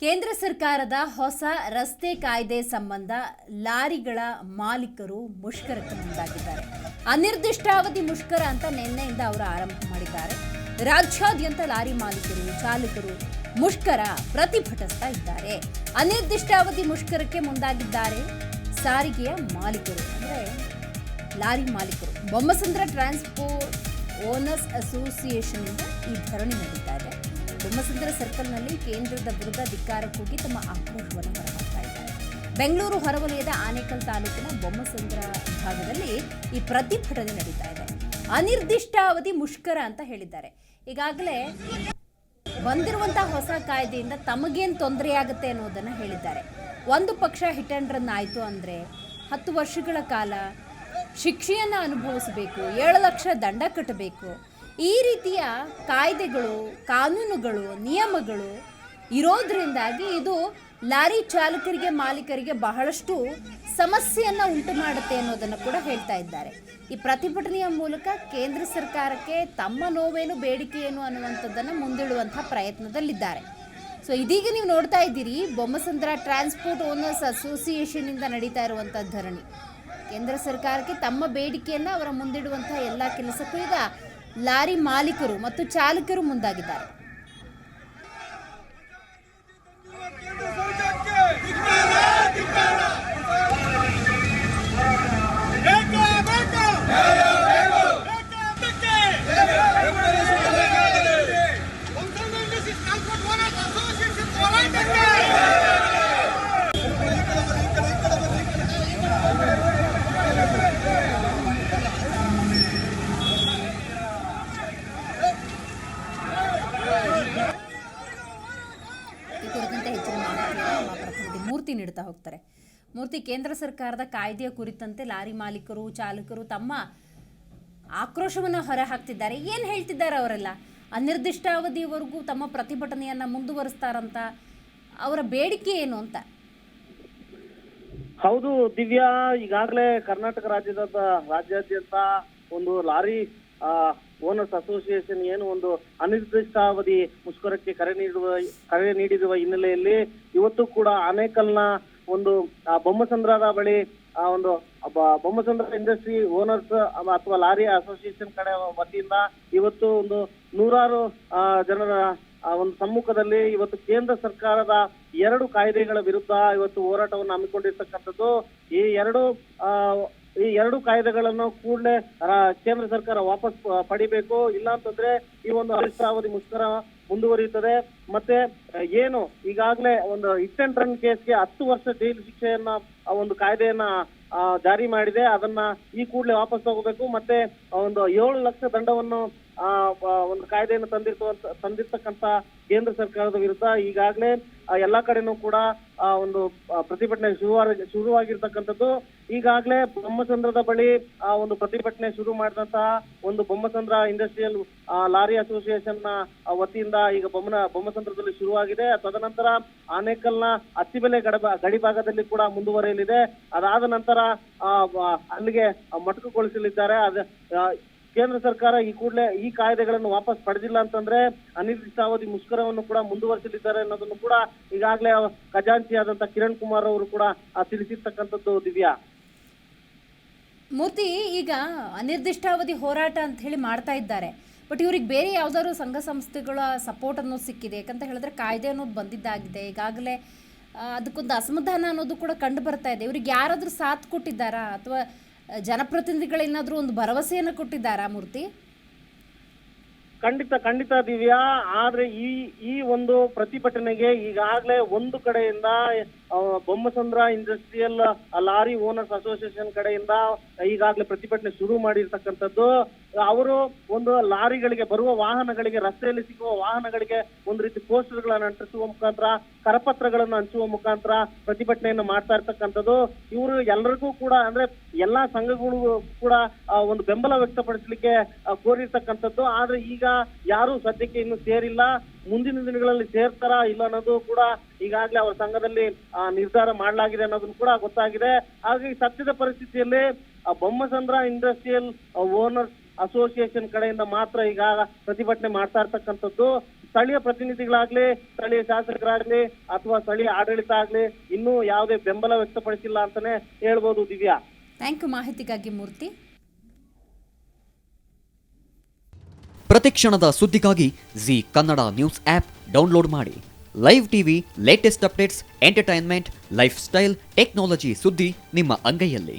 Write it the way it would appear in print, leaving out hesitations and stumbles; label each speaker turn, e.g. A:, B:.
A: ಕೇಂದ್ರ ಸರ್ಕಾರದ ಹೊಸ ರಸ್ತೆ ಕಾಯ್ದೆ ಸಂಬಂಧ ಲಾರಿಗಳ ಮಾಲೀಕರು ಮುಷ್ಕರಕ್ಕೆ ಮುಂದಾಗಿದ್ದಾರೆ. ಅನಿರ್ದಿಷ್ಟಾವಧಿ ಮುಷ್ಕರ ಅಂತ ನಿನ್ನೆಯಿಂದ ಅವರು ಆರಂಭ ಮಾಡಿದ್ದಾರೆ. ರಾಜ್ಯಾದ್ಯಂತ ಲಾರಿ ಮಾಲೀಕರು, ಚಾಲಕರು ಮುಷ್ಕರ ಪ್ರತಿಭಟಿಸ್ತಾ ಇದ್ದಾರೆ. ಅನಿರ್ದಿಷ್ಟಾವಧಿ ಮುಷ್ಕರಕ್ಕೆ ಮುಂದಾಗಿದ್ದಾರೆ ಸಾರಿಗೆಯ ಮಾಲೀಕರು, ಅಂದ್ರೆ ಲಾರಿ ಮಾಲೀಕರು. ಬೊಮ್ಮಸಂದ್ರ ಟ್ರಾನ್ಸ್ಪೋರ್ಟ್ ಓನರ್ಸ್ ಅಸೋಸಿಯೇಷನ್ ಇಂದ ಈ ಧರಣಿ ನಡೀತಾ ಇದೆ. ಬೊಮ್ಮಸಂದ್ರ ಸರ್ಕಲ್ನಲ್ಲಿ ಕೇಂದ್ರದ ವಿರುದ್ಧ ಧಿಕ್ಕಾರಕ್ಕೋಗಿ ತಮ್ಮ ಆಕ್ರೋಶವನ್ನು ಹೊರಹಾಕ್ತಾ ಇದ್ದಾರೆ. ಬೆಂಗಳೂರು ಹೊರವಲಯದ ಆನೇಕಲ್ ತಾಲೂಕಿನ ಬೊಮ್ಮಸಂದ್ರ ಭಾಗದಲ್ಲಿ ಈ ಪ್ರತಿಭಟನೆ ನಡೀತಾ ಇದೆ. ಅನಿರ್ದಿಷ್ಟಾವಧಿ ಮುಷ್ಕರ ಅಂತ ಹೇಳಿದ್ದಾರೆ. ಈಗಾಗಲೇ ಬಂದಿರುವಂತಹ ಹೊಸ ಕಾಯ್ದೆಯಿಂದ ತಮಗೇನು ತೊಂದರೆಯಾಗುತ್ತೆ ಅನ್ನೋದನ್ನ ಹೇಳಿದ್ದಾರೆ. ಒಂದು ಪಕ್ಷ ಹಿಟ್ ಅಂಡ್ ರನ್ ಆಯಿತು ಅಂದರೆ 10 ವರ್ಷಗಳ ಕಾಲ ಶಿಕ್ಷೆಯನ್ನು ಅನುಭವಿಸಬೇಕು, 7 ಲಕ್ಷ ದಂಡ ಕಟ್ಟಬೇಕು. ಈ ರೀತಿಯ ಕಾಯ್ದೆಗಳು, ಕಾನೂನುಗಳು, ನಿಯಮಗಳು ಇರೋದ್ರಿಂದಾಗಿ ಇದು ಲಾರಿ ಚಾಲಕರಿಗೆ, ಮಾಲೀಕರಿಗೆ ಬಹಳಷ್ಟು ಸಮಸ್ಯೆಯನ್ನು ಉಂಟು ಮಾಡುತ್ತೆ ಅನ್ನೋದನ್ನು ಕೂಡ ಹೇಳ್ತಾ ಇದ್ದಾರೆ. ಈ ಪ್ರತಿಭಟನೆಯ ಮೂಲಕ ಕೇಂದ್ರ ಸರ್ಕಾರಕ್ಕೆ ತಮ್ಮ ನೋವೇನು, ಬೇಡಿಕೆ ಏನು ಅನ್ನುವಂಥದ್ದನ್ನು ಮುಂದಿಡುವಂತಹ ಪ್ರಯತ್ನದಲ್ಲಿದ್ದಾರೆ. ಸೊ ಇದೀಗ ನೀವು ನೋಡ್ತಾ ಇದ್ದೀರಿ, ಬೊಮ್ಮಸಂದ್ರ ಟ್ರಾನ್ಸ್ಪೋರ್ಟ್ ಓನರ್ಸ್ ಅಸೋಸಿಯೇಷನ್ ಇಂದ ನಡೀತಾ ಇರುವಂಥ ಧರಣಿ. ಕೇಂದ್ರ ಸರ್ಕಾರಕ್ಕೆ ತಮ್ಮ ಬೇಡಿಕೆಯನ್ನು ಅವರ ಮುಂದಿಡುವಂತಹ ಎಲ್ಲ ಕೆಲಸಕ್ಕೂ ಈಗ ಲಾರಿ ಮಾಲೀಕರು ಮತ್ತು ಚಾಲಕರು ಮುಂದಾಗಿದ್ದಾರೆ. ಮೂರ್ತಿ ನೀಡ್ತಾ ಹೋಗ್ತಾರೆ. ಮೂರ್ತಿ, ಕೇಂದ್ರ ಸರ್ಕಾರದ ಕಾಯ್ದೆಯ ಕುರಿತಂತೆ ಲಾರಿ ಮಾಲೀಕರು, ಚಾಲಕರು ತಮ್ಮ ಆಕ್ರೋಶವನ್ನು ಹೊರ ಹಾಕ್ತಿದ್ದಾರೆ. ಏನು ಹೇಳ್ತಿದ್ದಾರೆ ಅವರೆಲ್ಲ? ಅನಿರ್ದಿಷ್ಟಾವಧಿಯವರೆಗೂ ತಮ್ಮ ಪ್ರತಿಭಟನೆಯನ್ನ ಮುಂದುವರಿಸ್ತಾರಂತ, ಅವರ ಬೇಡಿಕೆ ಏನು ಅಂತ?
B: ಹೌದು ದಿವ್ಯಾ, ಈಗಾಗಲೇ ಕರ್ನಾಟಕ ರಾಜ್ಯಾದ್ಯಂತ ಒಂದು ಲಾರಿ ಓನರ್ಸ್ ಅಸೋಸಿಯೇಷನ್ ಏನು ಒಂದು ಅನಿರ್ದಿಷ್ಟಾವಧಿ ಮುಷ್ಕರಕ್ಕೆ ಕರೆ ನೀಡಿರುವ ಹಿನ್ನೆಲೆಯಲ್ಲಿ ಇವತ್ತು ಕೂಡ ಆನೇಕಲ್ನ ಒಂದು ಬೊಮ್ಮಸಂದ್ರದ ಬಳಿ ಒಂದು ಬೊಮ್ಮಸಂದ್ರ ಇಂಡಸ್ಟ್ರಿ ಓನರ್ಸ್ ಅಥವಾ ಲಾರಿ ಅಸೋಸಿಯೇಷನ್ ಕಡೆ ವತಿಯಿಂದ ಇವತ್ತು ಒಂದು 100 ಜನರ ಒಂದು ಸಮ್ಮುಖದಲ್ಲಿ ಇವತ್ತು ಕೇಂದ್ರ ಸರ್ಕಾರದ 2 ಕಾಯ್ದೆಗಳ ವಿರುದ್ಧ ಇವತ್ತು ಹೋರಾಟವನ್ನು ಹಮ್ಮಿಕೊಂಡಿರ್ತಕ್ಕಂಥದ್ದು. ಈ ಎರಡು ಕಾಯ್ದೆಗಳನ್ನು ಕೂಡಲೇ ಕೇಂದ್ರ ಸರ್ಕಾರ ವಾಪಸ್ ಪಡಿಬೇಕು, ಇಲ್ಲ ಅಂತಂದ್ರೆ ಈ ಒಂದು ಅನಿರ್ದಿಷ್ಟಾವಧಿ ಮುಷ್ಕರ ಮುಂದುವರಿಯುತ್ತದೆ. ಮತ್ತೆ ಏನು ಈಗಾಗಲೇ ಒಂದು ಹಿಟ್ ಅಂಡ್ ರನ್ ಕೇಸ್ಗೆ 10 ವರ್ಷ ಜೈಲು ಶಿಕ್ಷೆಯನ್ನ ಒಂದು ಕಾಯ್ದೆಯನ್ನ ಜಾರಿ ಮಾಡಿದೆ. ಅದನ್ನ ಈ ಕೂಡಲೇ ವಾಪಸ್ ತಗೋಬೇಕು. ಮತ್ತೆ ಒಂದು 7 ಲಕ್ಷ ದಂಡವನ್ನು ಒಂದು ಕಾಯ್ದೆಯನ್ನು ತಂದಿರ್ತಕ್ಕಂಥ ಕೇಂದ್ರ ಸರ್ಕಾರದ ವಿರುದ್ಧ ಈಗಾಗಲೇ ಎಲ್ಲಾ ಕಡೆನೂ ಕೂಡ ಒಂದು ಪ್ರತಿಭಟನೆ ಶುರುವಾಗಿರ್ತಕ್ಕಂಥದ್ದು. ಈಗಾಗಲೇ ಬೊಮ್ಮಸಂದ್ರದ ಬಳಿ ಒಂದು ಪ್ರತಿಭಟನೆ ಶುರು ಮಾಡಿದಂತಹ ಒಂದು ಬೊಮ್ಮಸಂದ್ರ ಇಂಡಸ್ಟ್ರಿಯಲ್ ಲಾರಿ ಅಸೋಸಿಯೇಷನ್ ನ ವತಿಯಿಂದ ಈಗ ಬೊಮ್ಮಸಂದ್ರದಲ್ಲಿ ಶುರುವಾಗಿದೆ. ತದನಂತರ ಆನೇಕಲ್ನ ಅತ್ತಿಬೆಲೆ ಗಡಿ ಭಾಗದಲ್ಲಿ ಕೂಡ ಮುಂದುವರಿಯಲಿದೆ. ಅದಾದ ನಂತರ ಅಲ್ಲಿಗೆ ಮೊಟಕುಗೊಳಿಸಲಿದ್ದಾರೆ. ಕೇಂದ್ರ ಸರ್ಕಾರ ಈ ಕೂಡಲೇ ಈ ಕಾಯ್ದೆಗಳನ್ನು ವಾಪಸ್ ಪಡೆದಿಲ್ಲ ಅಂತಂದ್ರೆ ಅನಿರ್ದಿಷ್ಟಾವಧಿ ಮುಷ್ಕರವನ್ನು ಕೂಡ ಮುಂದುವರಿಸಲಿದ್ದಾರೆ ಅನ್ನೋದನ್ನು ಕೂಡ ಈಗಾಗಲೇ ಖಜಾಂಚಿಯಾದಂತಹ ಕಿರಣ್ ಕುಮಾರ್ ಅವರು ಕೂಡ ತಿಳಿಸಿರ್ತಕ್ಕಂಥದ್ದು. ದಿವ್ಯಾ,
A: ಮೂರ್ತಿ, ಈಗ ಅನಿರ್ದಿಷ್ಟಾವಧಿ ಹೋರಾಟ ಅಂತ ಹೇಳಿ ಮಾಡ್ತಾ ಇದ್ದಾರೆ. ಬಟ್ ಇವ್ರಿಗೆ ಬೇರೆ ಯಾವ್ದಾದ್ರು ಸಂಘ ಸಂಸ್ಥೆಗಳ ಸಪೋರ್ಟ್ ಅನ್ನೋದು ಸಿಕ್ಕಿದೆ? ಯಾಕಂತ ಹೇಳಿದ್ರೆ ಕಾಯ್ದೆ ಅನ್ನೋದು ಬಂದಿದ್ದಾಗಿದೆ. ಈಗಾಗಲೇ ಅದಕ್ಕೊಂದು ಅಸಮಾಧಾನ ಅನ್ನೋದು ಕೂಡ ಕಂಡು ಬರ್ತಾ ಇದೆ. ಇವ್ರಿಗೆ ಯಾರಾದ್ರೂ ಸಾಥ್ ಕೊಟ್ಟಿದ್ದಾರಾ ಅಥವಾ ಜನಪ್ರತಿನಿಧಿಗಳೇನಾದ್ರೂ ಒಂದು ಭರವಸೆಯನ್ನು ಕೊಟ್ಟಿದ್ದಾರಾ ಮೂರ್ತಿ?
B: ಖಂಡಿತ ದಿವ್ಯಾ. ಆದ್ರೆ ಈ ಒಂದು ಪ್ರತಿಭಟನೆಗೆ ಈಗಾಗಲೇ ಒಂದು ಕಡೆಯಿಂದ Bommasandra industrial lorry owners association ಕಡೆಯಿಂದ ಈಗಾಗಲೇ ಪ್ರತಿಭಟನೆ ಶುರು ಮಾಡಿರ್ತಕ್ಕಂಥದ್ದು. ಅವರು ಒಂದು ಲಾರಿಗಳಿಗೆ ಬರುವ ವಾಹನಗಳಿಗೆ, ರಸ್ತೆಯಲ್ಲಿ ಸಿಗುವ ವಾಹನಗಳಿಗೆ ಒಂದು ರೀತಿ ಪೋಸ್ಟರ್ಗಳನ್ನು ಅಂಟಿಸುವ ಮುಖಾಂತರ, ಕರಪತ್ರಗಳನ್ನು ಹಂಚುವ ಮುಖಾಂತರ ಪ್ರತಿಭಟನೆಯನ್ನು ಮಾಡ್ತಾ ಇರ್ತಕ್ಕಂಥದ್ದು. ಇವರು ಎಲ್ಲರಿಗೂ ಕೂಡ ಅಂದ್ರೆ ಎಲ್ಲಾ ಸಂಘಗಳು ಕೂಡ ಒಂದು ಬೆಂಬಲ ವ್ಯಕ್ತಪಡಿಸಲಿಕ್ಕೆ ಕೋರಿರ್ತಕ್ಕಂಥದ್ದು. ಆದ್ರೆ ಈಗ ಯಾರು ಸದ್ಯಕ್ಕೆ ಇನ್ನು ಸೇರಿಲ್ಲ. ಮುಂದಿನ ದಿನಗಳಲ್ಲಿ ಸೇರ್ತಾರಾ ಇಲ್ಲ ಅನ್ನೋದು ಕೂಡ ಈಗಾಗಲೇ ಅವರ ಸಂಘದಲ್ಲಿ ನಿರ್ಧಾರ ಮಾಡಲಾಗಿದೆ ಅನ್ನೋದನ್ನು ಕೂಡ ಗೊತ್ತಾಗಿದೆ. ಹಾಗಾಗಿ ಸದ್ಯದ ಪರಿಸ್ಥಿತಿಯಲ್ಲಿ ಬೊಮ್ಮಸಂದ್ರ ಇಂಡಸ್ಟ್ರಿಯಲ್ ಓನರ್ಸ್ ಅಸೋಸಿಯೇಷನ್ ಕಡೆಯಿಂದ ಮಾತ್ರ ಈಗ ಪ್ರತಿಭಟನೆ ಮಾಡ್ತಾ ಇರ್ತಕ್ಕಂಥದ್ದು. ಸ್ಥಳೀಯ ಪ್ರತಿನಿಧಿಗಳಾಗ್ಲಿ, ಸ್ಥಳೀಯ ಶಾಸಕರಾಗ್ಲಿ ಅಥವಾ ಸ್ಥಳೀಯ ಆಡಳಿತ ಆಗ್ಲಿ ಇನ್ನೂ ಯಾವುದೇ ಬೆಂಬಲ ವ್ಯಕ್ತಪಡಿಸಿಲ್ಲ ಅಂತಾನೆ ಹೇಳ್ಬೋದು ದಿವ್ಯಾ.
A: ಥ್ಯಾಂಕ್ ಯು ಮಾಹಿತಿಗಾಗಿ ಮೂರ್ತಿ.
C: ಪ್ರತಿಕ್ಷಣದ ಸುದ್ದಿಗಾಗಿ Zee Kannada news app download ಮಾಡಿ. Live TV, latest updates, entertainment, lifestyle, technology ಸುದ್ದಿ ನಿಮ್ಮ ಅಂಗೈಯಲ್ಲಿ.